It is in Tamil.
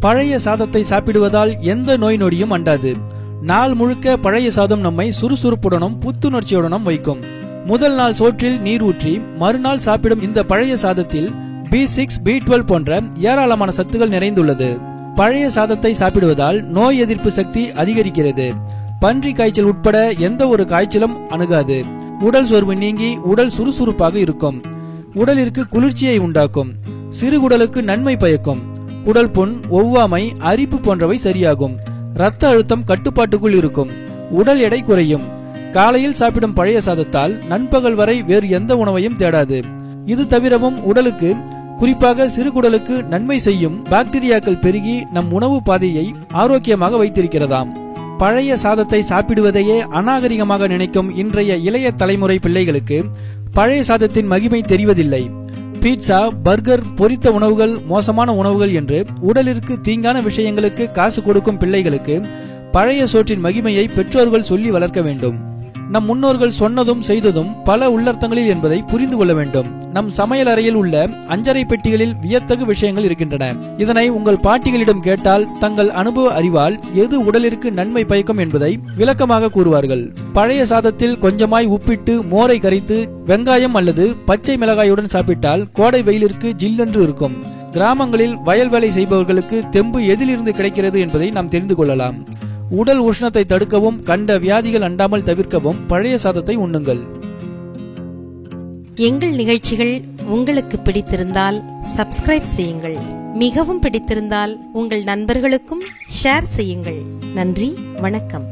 பழைய சாதத்தை சாப்பிடுவதால் எந்த நோய் நொடியும் அண்டாது. நாள் முழுக்க பழைய சாதம் நம்மை சுறுசுறுப்புடனும் புத்துணர்ச்சியுடனும் வைக்கும். முதல் நாள் சோற்றில் நீர் ஊற்றி மறுநாள் சாப்பிடும் இந்த பழைய சாதத்தில் B6, B12 போன்ற ஏராளமான சத்துக்கள் நிறைந்துள்ளது. பழைய சாதத்தை சாப்பிடுவதால் நோய் எதிர்ப்பு சக்தி அதிகரிக்கிறது. பன்றி காய்ச்சல் உட்பட எந்த ஒரு காய்ச்சலும் அணுகாது. உடல் சோர்வு நீங்கி உடல் சுறுசுறுப்பாக இருக்கும். உடலிற்கு குளிர்ச்சியை உண்டாக்கும். சிறுகுடலுக்கு நன்மை பயக்கும். குடல் புண், ஒவ்வாமை, அரிப்பு போன்றவை சரியாகும். இரத்த அழுத்தம் கட்டுப்பாட்டுக்குள் இருக்கும். உடல் எடை குறையும். காலையில் சாப்பிடும் பழைய சாதத்தால் நண்பகல் வரை வேறு எந்த உணவையும் தேடாது. இது தவிரவும் உடலுக்கு, குறிப்பாக சிறுகுடலுக்கு நன்மை செய்யும் பாக்டீரியாக்கள் பெருகி நம் உணவு பாதையை ஆரோக்கியமாக வைத்திருக்கிறதாம். பழைய சாதத்தை சாப்பிடுவதையே அநாகரிகமாக நினைக்கும் இன்றைய இளைய தலைமுறை பிள்ளைகளுக்கு பழைய சாதத்தின் மகிமை தெரிவதில்லை. பீட்சா, பர்கர், பொரித்த உணவுகள் மோசமான உணவுகள் என்று உடலிற்கு தீங்கான விஷயங்களுக்கு காசு கொடுக்கும் பிள்ளைகளுக்கு பழைய சோற்றின் மகிமையை பெற்றோர்கள் சொல்லி வளர்க்க வேண்டும். நம் முன்னோர்கள் சொன்னதும் செய்ததும் பல உள்ளர்த்தங்களில் என்பதை புரிந்து கொள்ள வேண்டும். நம் சமையல் அறையில் உள்ள அஞ்சரை பெட்டிகளில் வியத்தகு விஷயங்கள் இருக்கின்றன. இதனை உங்கள் பாட்டிகளிடம் கேட்டால் தங்கள் அனுபவ அறிவால் எது உடலிற்கு நன்மை பயக்கும் என்பதை விளக்கமாக கூறுவார்கள். பழைய சாதத்தில் கொஞ்சமாய் உப்பிட்டு மோரை கரைத்து வெங்காயம் அல்லது பச்சை மிளகாயுடன் சாப்பிட்டால் கோடை வெயிலிற்கு ஜில்லென்று இருக்கும். கிராமங்களில் வயல் வேலை செய்பவர்களுக்கு தெம்பு எதிலிருந்து கிடைக்கிறது என்பதை நாம் தெரிந்து கொள்ளலாம். உடல் உஷ்ணத்தை தடுக்கவும் கண்ட வியாதிகள் அண்டாமல் தவிர்க்கவும் பழைய சாதத்தை உண்ணுங்கள். எங்கள் நிகழ்ச்சிகள் உங்களுக்கு பிடித்திருந்தால் சப்ஸ்கிரைப் செய்யுங்கள். மிகவும் பிடித்திருந்தால் உங்கள் நண்பர்களுக்கும் ஷேர் செய்யுங்கள். நன்றி, வணக்கம்.